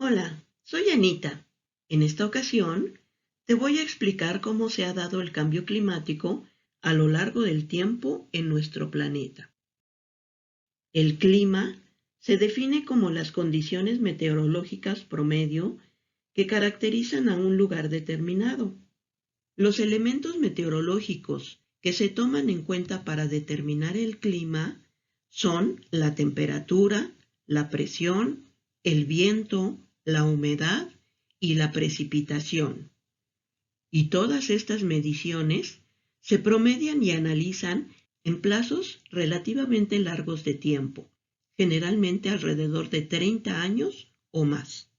Hola, soy Anita. En esta ocasión te voy a explicar cómo se ha dado el cambio climático a lo largo del tiempo en nuestro planeta. El clima se define como las condiciones meteorológicas promedio que caracterizan a un lugar determinado. Los elementos meteorológicos que se toman en cuenta para determinar el clima son la temperatura, la presión, el viento, la humedad y la precipitación. Y todas estas mediciones se promedian y analizan en plazos relativamente largos de tiempo, generalmente alrededor de 30 años o más.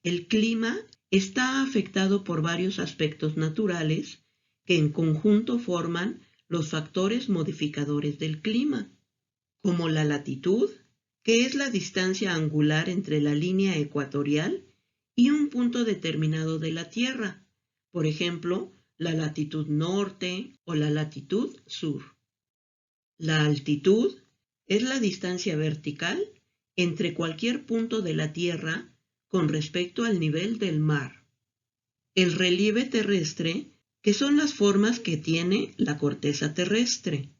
El clima está afectado por varios aspectos naturales que en conjunto forman los factores modificadores del clima, como la latitud, que es la distancia angular entre la línea ecuatorial y un punto determinado de la Tierra, por ejemplo, la latitud norte o la latitud sur. La altitud es la distancia vertical entre cualquier punto de la Tierra con respecto al nivel del mar. El relieve terrestre, que son las formas que tiene la corteza terrestre.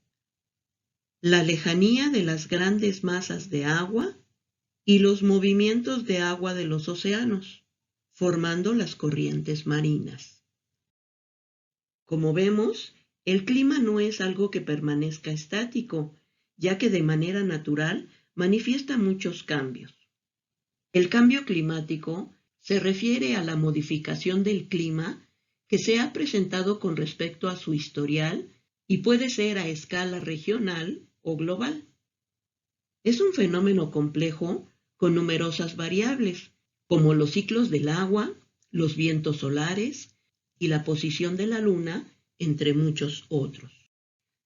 La lejanía de las grandes masas de agua y los movimientos de agua de los océanos, formando las corrientes marinas. Como vemos, el clima no es algo que permanezca estático, ya que de manera natural manifiesta muchos cambios. El cambio climático se refiere a la modificación del clima que se ha presentado con respecto a su historial y puede ser a escala regional o global. Es un fenómeno complejo con numerosas variables, como los ciclos del agua, los vientos solares y la posición de la luna, entre muchos otros.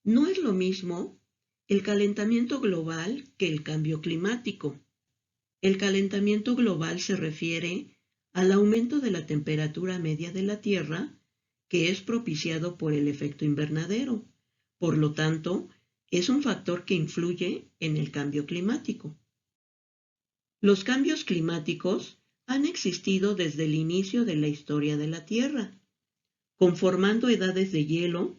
No es lo mismo el calentamiento global que el cambio climático. El calentamiento global se refiere al aumento de la temperatura media de la Tierra, que es propiciado por el efecto invernadero. Por lo tanto, es un factor que influye en el cambio climático. Los cambios climáticos han existido desde el inicio de la historia de la Tierra, conformando edades de hielo,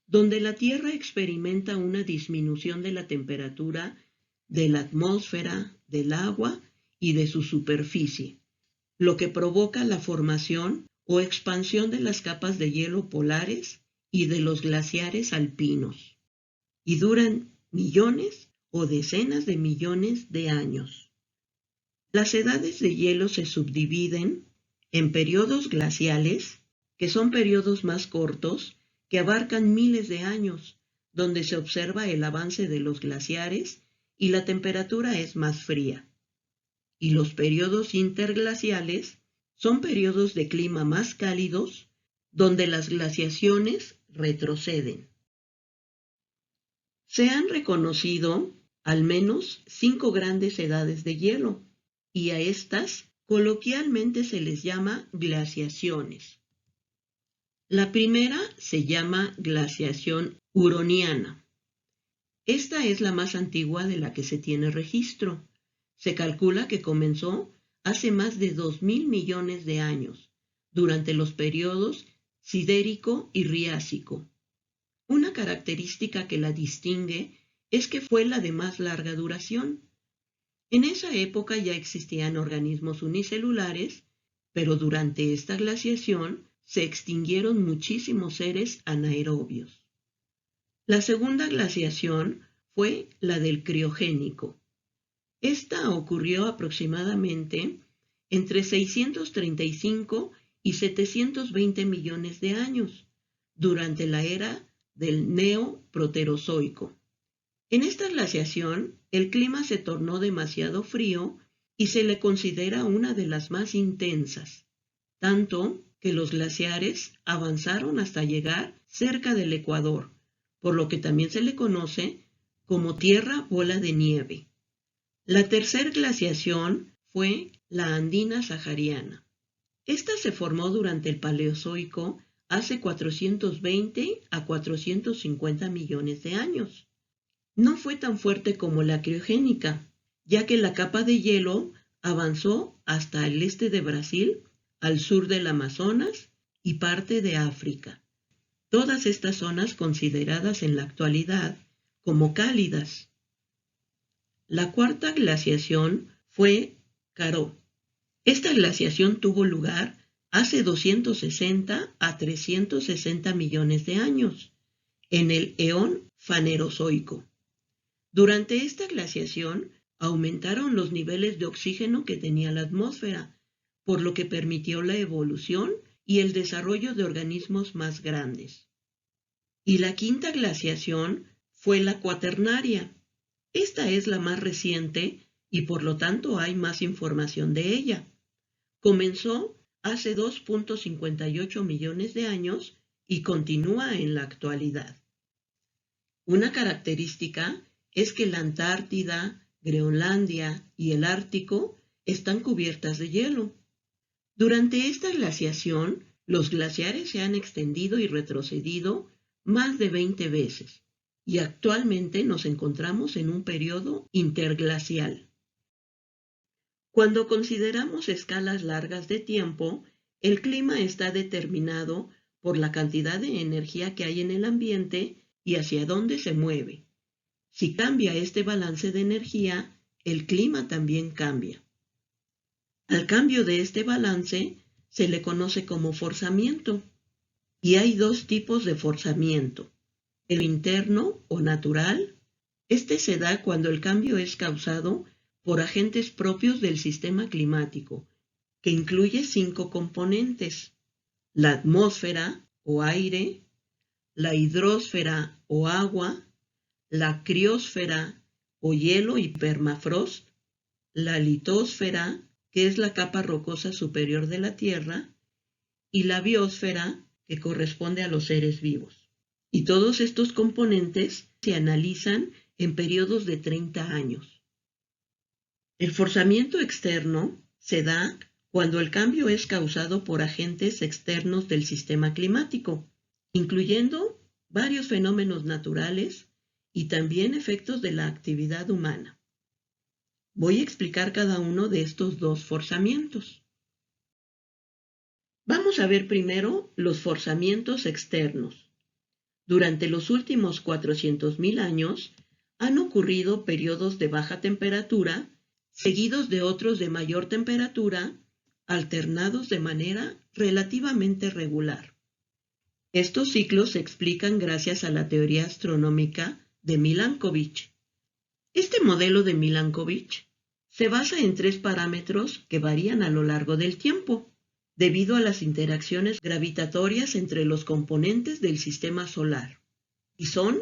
donde la Tierra experimenta una disminución de la temperatura de la atmósfera, del agua y de su superficie, lo que provoca la formación o expansión de las capas de hielo polares y de los glaciares alpinos, y duran millones o decenas de millones de años. Las edades de hielo se subdividen en periodos glaciales, que son periodos más cortos, que abarcan miles de años, donde se observa el avance de los glaciares y la temperatura es más fría. Y los periodos interglaciales son periodos de clima más cálidos, donde las glaciaciones retroceden. Se han reconocido al menos 5 grandes edades de hielo, y a estas coloquialmente se les llama glaciaciones. La primera se llama glaciación huroniana. Esta es la más antigua de la que se tiene registro. Se calcula que comenzó hace más de 2.000 millones de años, durante los periodos Sidérico y Riásico. Una característica que la distingue es que fue la de más larga duración. En esa época ya existían organismos unicelulares, pero durante esta glaciación se extinguieron muchísimos seres anaerobios. La segunda glaciación fue la del Criogénico. Esta ocurrió aproximadamente entre 635 y 720 millones de años, durante la era del Neoproterozoico. En esta glaciación, el clima se tornó demasiado frío y se le considera una de las más intensas, tanto que los glaciares avanzaron hasta llegar cerca del Ecuador, por lo que también se le conoce como tierra bola de nieve. La tercera glaciación fue la andina sahariana. Esta se formó durante el Paleozoico hace 420 a 450 millones de años. No fue tan fuerte como la criogénica, ya que la capa de hielo avanzó hasta el este de Brasil, al sur del Amazonas y parte de África. Todas estas zonas consideradas en la actualidad como cálidas. La cuarta glaciación fue Karoo. Esta glaciación tuvo lugar hace 260 a 360 millones de años, en el eón Fanerozoico. Durante esta glaciación aumentaron los niveles de oxígeno que tenía la atmósfera, por lo que permitió la evolución y el desarrollo de organismos más grandes. Y la quinta glaciación fue la Cuaternaria. Esta es la más reciente y por lo tanto hay más información de ella. Comenzó hace 2.58 millones de años y continúa en la actualidad. Una característica es que la Antártida, Groenlandia y el Ártico están cubiertas de hielo. Durante esta glaciación, los glaciares se han extendido y retrocedido más de 20 veces, y actualmente nos encontramos en un periodo interglacial. Cuando consideramos escalas largas de tiempo, el clima está determinado por la cantidad de energía que hay en el ambiente y hacia dónde se mueve. Si cambia este balance de energía, el clima también cambia. Al cambio de este balance se le conoce como forzamiento. Y hay dos tipos de forzamiento. El interno o natural. Este se da cuando el cambio es causado por agentes propios del sistema climático, que incluye 5 componentes: la atmósfera o aire, la hidrosfera o agua, la criosfera o hielo y permafrost, la litosfera, que es la capa rocosa superior de la Tierra, y la biosfera, que corresponde a los seres vivos. Y todos estos componentes se analizan en periodos de 30 años. El forzamiento externo se da cuando el cambio es causado por agentes externos del sistema climático, incluyendo varios fenómenos naturales y también efectos de la actividad humana. Voy a explicar cada uno de estos dos forzamientos. Vamos a ver primero los forzamientos externos. Durante los últimos 400.000 años han ocurrido periodos de baja temperatura seguidos de otros de mayor temperatura, alternados de manera relativamente regular. Estos ciclos se explican gracias a la teoría astronómica de Milankovitch. Este modelo de Milankovitch se basa en 3 parámetros que varían a lo largo del tiempo, debido a las interacciones gravitatorias entre los componentes del sistema solar, y son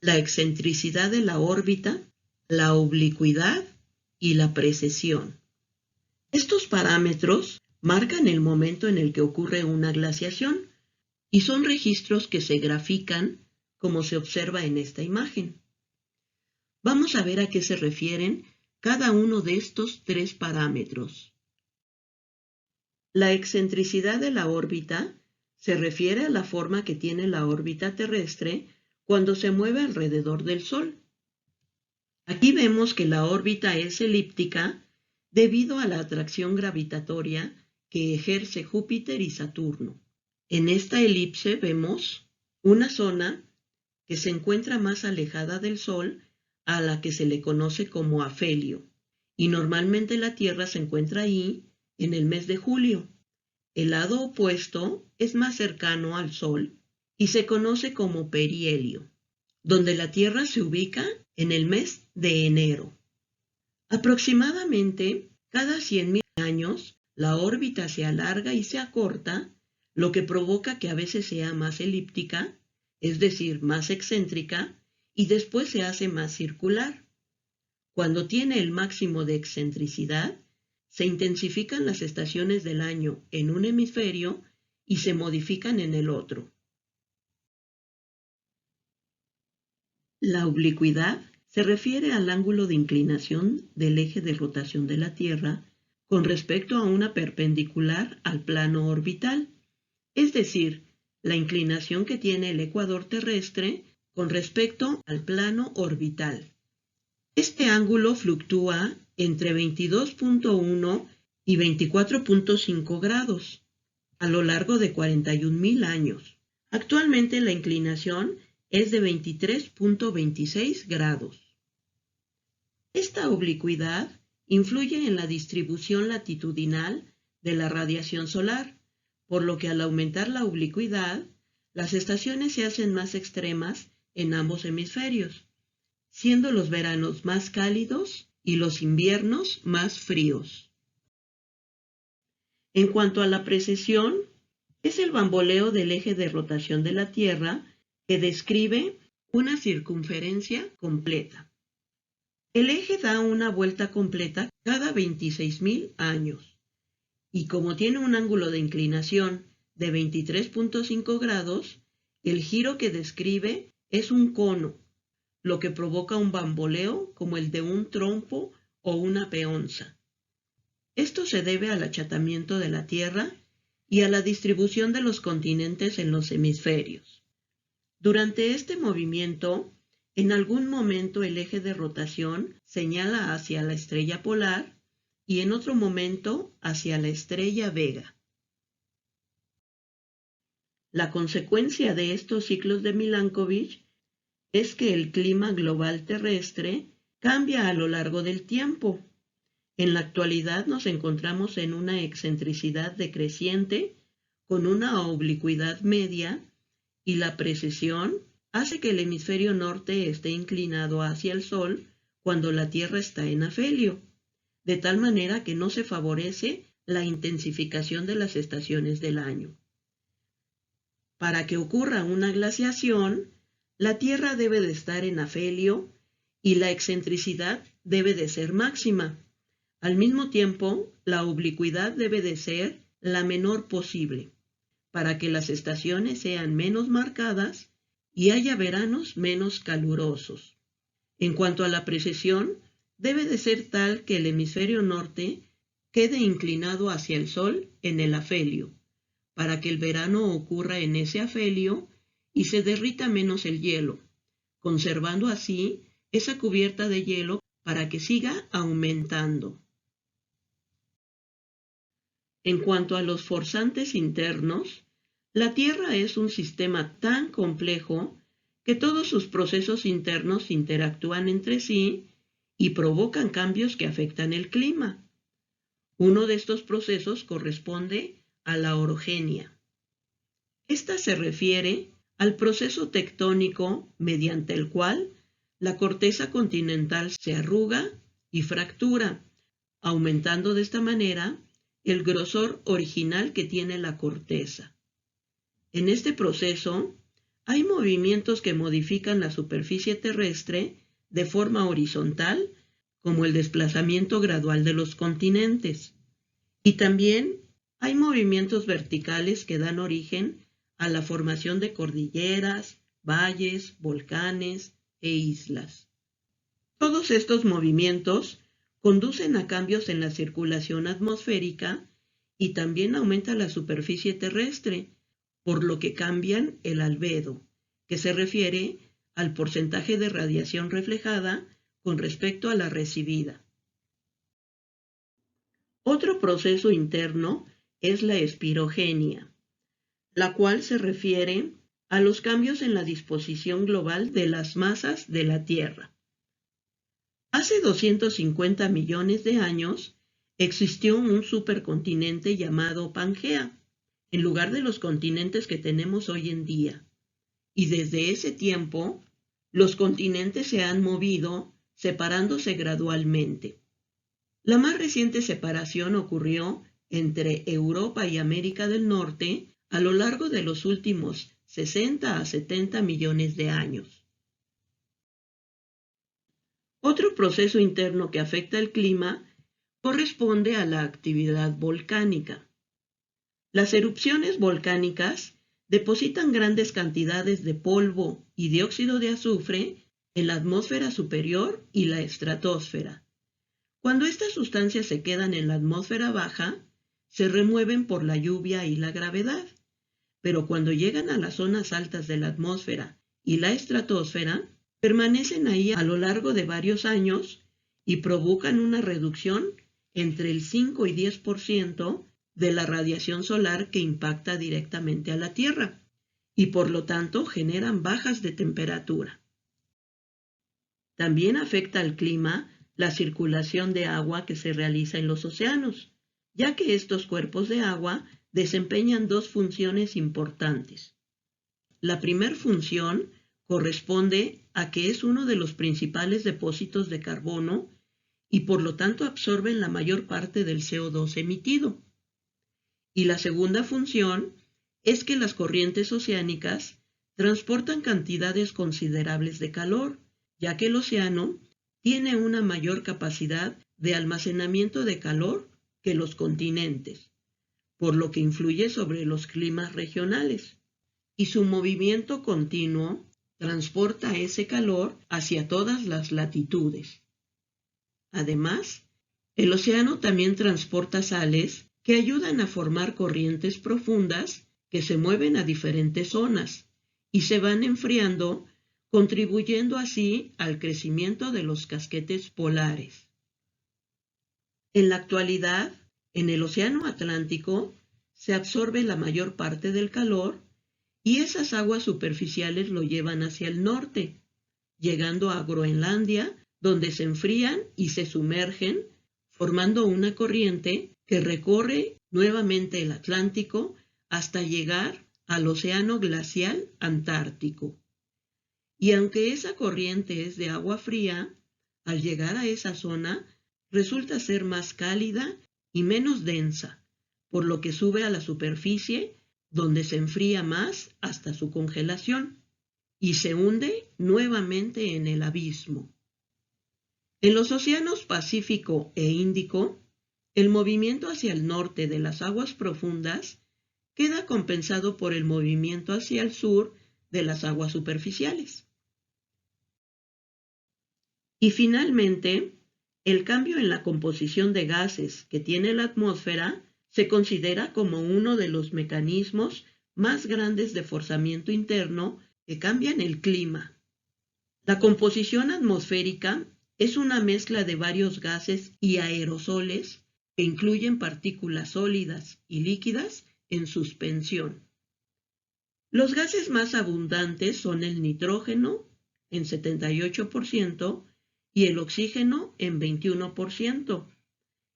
la excentricidad de la órbita, la oblicuidad y la precesión. Estos parámetros marcan el momento en el que ocurre una glaciación y son registros que se grafican como se observa en esta imagen. Vamos a ver a qué se refieren cada uno de estos 3 parámetros. La excentricidad de la órbita se refiere a la forma que tiene la órbita terrestre cuando se mueve alrededor del Sol. Aquí vemos que la órbita es elíptica debido a la atracción gravitatoria que ejerce Júpiter y Saturno. En esta elipse vemos una zona que se encuentra más alejada del Sol, a la que se le conoce como afelio, y normalmente la Tierra se encuentra ahí en el mes de julio. El lado opuesto es más cercano al Sol y se conoce como perihelio, donde la Tierra se ubica en el mes de enero. Aproximadamente cada 100.000 años, la órbita se alarga y se acorta, lo que provoca que a veces sea más elíptica, es decir, más excéntrica, y después se hace más circular. Cuando tiene el máximo de excentricidad, se intensifican las estaciones del año en un hemisferio y se modifican en el otro. La oblicuidad se refiere al ángulo de inclinación del eje de rotación de la Tierra con respecto a una perpendicular al plano orbital, es decir, la inclinación que tiene el ecuador terrestre con respecto al plano orbital. Este ángulo fluctúa entre 22.1 y 24.5 grados a lo largo de 41.000 años. Actualmente la inclinación es de 23.26 grados. Esta oblicuidad influye en la distribución latitudinal de la radiación solar, por lo que al aumentar la oblicuidad, las estaciones se hacen más extremas en ambos hemisferios, siendo los veranos más cálidos y los inviernos más fríos. En cuanto a la precesión, es el bamboleo del eje de rotación de la Tierra que describe una circunferencia completa. El eje da una vuelta completa cada 26.000 años y como tiene un ángulo de inclinación de 23.5 grados, el giro que describe es un cono, lo que provoca un bamboleo como el de un trompo o una peonza. Esto se debe al achatamiento de la Tierra y a la distribución de los continentes en los hemisferios. Durante este movimiento, en algún momento el eje de rotación señala hacia la estrella polar y en otro momento hacia la estrella Vega. La consecuencia de estos ciclos de Milankovitch es que el clima global terrestre cambia a lo largo del tiempo. En la actualidad nos encontramos en una excentricidad decreciente con una oblicuidad media y la precesión hace que el hemisferio norte esté inclinado hacia el Sol cuando la Tierra está en afelio, de tal manera que no se favorece la intensificación de las estaciones del año. Para que ocurra una glaciación, la Tierra debe de estar en afelio y la excentricidad debe de ser máxima. Al mismo tiempo, la oblicuidad debe de ser la menor posible, para que las estaciones sean menos marcadas y haya veranos menos calurosos. En cuanto a la precesión, debe de ser tal que el hemisferio norte quede inclinado hacia el Sol en el afelio, para que el verano ocurra en ese afelio y se derrita menos el hielo, conservando así esa cubierta de hielo para que siga aumentando. En cuanto a los forzantes internos, la Tierra es un sistema tan complejo que todos sus procesos internos interactúan entre sí y provocan cambios que afectan el clima. Uno de estos procesos corresponde a la orogenia. Esta se refiere al proceso tectónico mediante el cual la corteza continental se arruga y fractura, aumentando de esta manera el grosor original que tiene la corteza. En este proceso, hay movimientos que modifican la superficie terrestre de forma horizontal, como el desplazamiento gradual de los continentes. Y también hay movimientos verticales que dan origen a la formación de cordilleras, valles, volcanes e islas. Todos estos movimientos conducen a cambios en la circulación atmosférica y también aumenta la superficie terrestre, por lo que cambian el albedo, que se refiere al porcentaje de radiación reflejada con respecto a la recibida. Otro proceso interno es la espirogenia, la cual se refiere a los cambios en la disposición global de las masas de la Tierra. Hace 250 millones de años existió un supercontinente llamado Pangea, en lugar de los continentes que tenemos hoy en día. Y desde ese tiempo, los continentes se han movido, separándose gradualmente. La más reciente separación ocurrió entre Europa y América del Norte a lo largo de los últimos 60 a 70 millones de años. Otro proceso interno que afecta el clima corresponde a la actividad volcánica. Las erupciones volcánicas depositan grandes cantidades de polvo y dióxido de azufre en la atmósfera superior y la estratosfera. Cuando estas sustancias se quedan en la atmósfera baja, se remueven por la lluvia y la gravedad, pero cuando llegan a las zonas altas de la atmósfera y la estratosfera, permanecen ahí a lo largo de varios años y provocan una reducción entre el 5 y 10% de la radiación solar que impacta directamente a la Tierra y por lo tanto generan bajas de temperatura. También afecta al clima la circulación de agua que se realiza en los océanos, ya que estos cuerpos de agua desempeñan dos funciones importantes. La primera función corresponde a que es uno de los principales depósitos de carbono y por lo tanto absorben la mayor parte del CO2 emitido. Y la segunda función es que las corrientes oceánicas transportan cantidades considerables de calor, ya que el océano tiene una mayor capacidad de almacenamiento de calor que los continentes, por lo que influye sobre los climas regionales. Y su movimiento continuo transporta ese calor hacia todas las latitudes. Además, el océano también transporta sales que ayudan a formar corrientes profundas que se mueven a diferentes zonas y se van enfriando, contribuyendo así al crecimiento de los casquetes polares. En la actualidad, en el Océano Atlántico se absorbe la mayor parte del calor y esas aguas superficiales lo llevan hacia el norte, llegando a Groenlandia, donde se enfrían y se sumergen, formando una corriente que recorre nuevamente el Atlántico hasta llegar al Océano Glacial Antártico. Y aunque esa corriente es de agua fría, al llegar a esa zona resulta ser más cálida y menos densa, por lo que sube a la superficie, donde se enfría más hasta su congelación y se hunde nuevamente en el abismo. En los océanos Pacífico e Índico, el movimiento hacia el norte de las aguas profundas queda compensado por el movimiento hacia el sur de las aguas superficiales. Y finalmente, el cambio en la composición de gases que tiene la atmósfera se considera como uno de los mecanismos más grandes de forzamiento interno que cambian el clima. La composición atmosférica es una mezcla de varios gases y aerosoles que incluyen partículas sólidas y líquidas en suspensión. Los gases más abundantes son el nitrógeno en 78% y el oxígeno en 21%,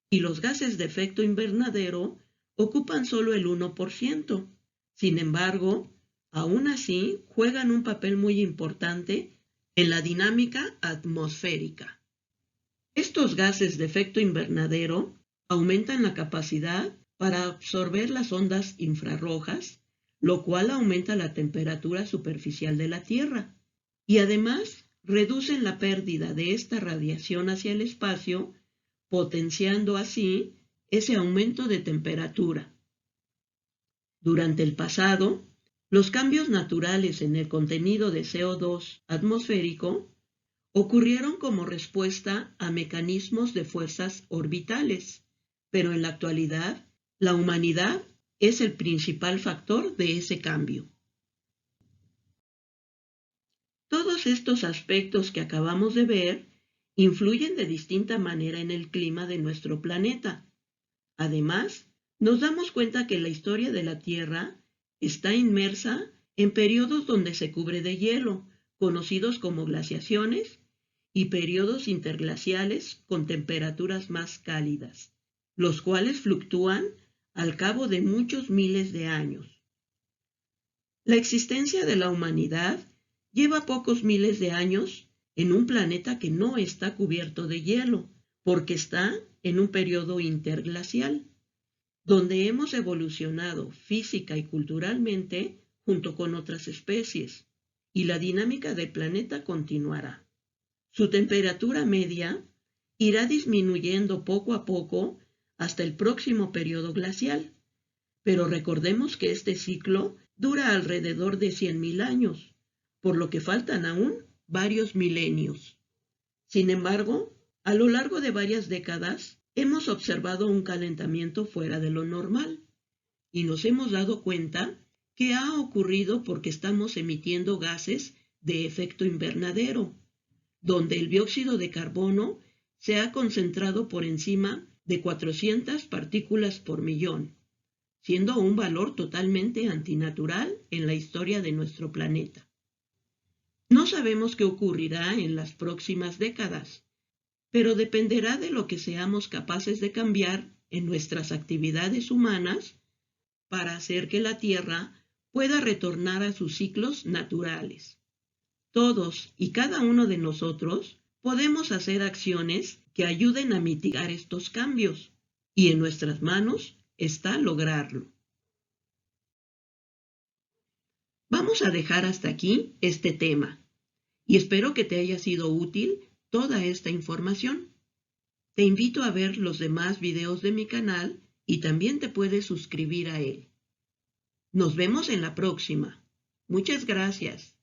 y los gases de efecto invernadero ocupan solo el 1%. Sin embargo, aún así juegan un papel muy importante en la dinámica atmosférica. Estos gases de efecto invernadero aumentan la capacidad para absorber las ondas infrarrojas, lo cual aumenta la temperatura superficial de la Tierra, y además reducen la pérdida de esta radiación hacia el espacio, potenciando así ese aumento de temperatura. Durante el pasado, los cambios naturales en el contenido de CO2 atmosférico ocurrieron como respuesta a mecanismos de fuerzas orbitales, pero en la actualidad, la humanidad es el principal factor de ese cambio. Todos estos aspectos que acabamos de ver influyen de distinta manera en el clima de nuestro planeta. Además, nos damos cuenta que la historia de la Tierra está inmersa en periodos donde se cubre de hielo, conocidos como glaciaciones, y periodos interglaciales con temperaturas más cálidas, los cuales fluctúan al cabo de muchos miles de años. La existencia de la humanidad lleva pocos miles de años en un planeta que no está cubierto de hielo, porque está en un periodo interglacial, donde hemos evolucionado física y culturalmente junto con otras especies, y la dinámica del planeta continuará. Su temperatura media irá disminuyendo poco a poco hasta el próximo periodo glacial, pero recordemos que este ciclo dura alrededor de 100.000 años, por lo que faltan aún varios milenios. Sin embargo, a lo largo de varias décadas, hemos observado un calentamiento fuera de lo normal y nos hemos dado cuenta que ha ocurrido porque estamos emitiendo gases de efecto invernadero, donde el dióxido de carbono se ha concentrado por encima de 400 partículas por millón, siendo un valor totalmente antinatural en la historia de nuestro planeta. No sabemos qué ocurrirá en las próximas décadas, pero dependerá de lo que seamos capaces de cambiar en nuestras actividades humanas para hacer que la Tierra pueda retornar a sus ciclos naturales. Todos y cada uno de nosotros podemos hacer acciones que ayuden a mitigar estos cambios, y en nuestras manos está lograrlo. Vamos a dejar hasta aquí este tema, y espero que te haya sido útil toda esta información. Te invito a ver los demás videos de mi canal y también te puedes suscribir a él. Nos vemos en la próxima. Muchas gracias.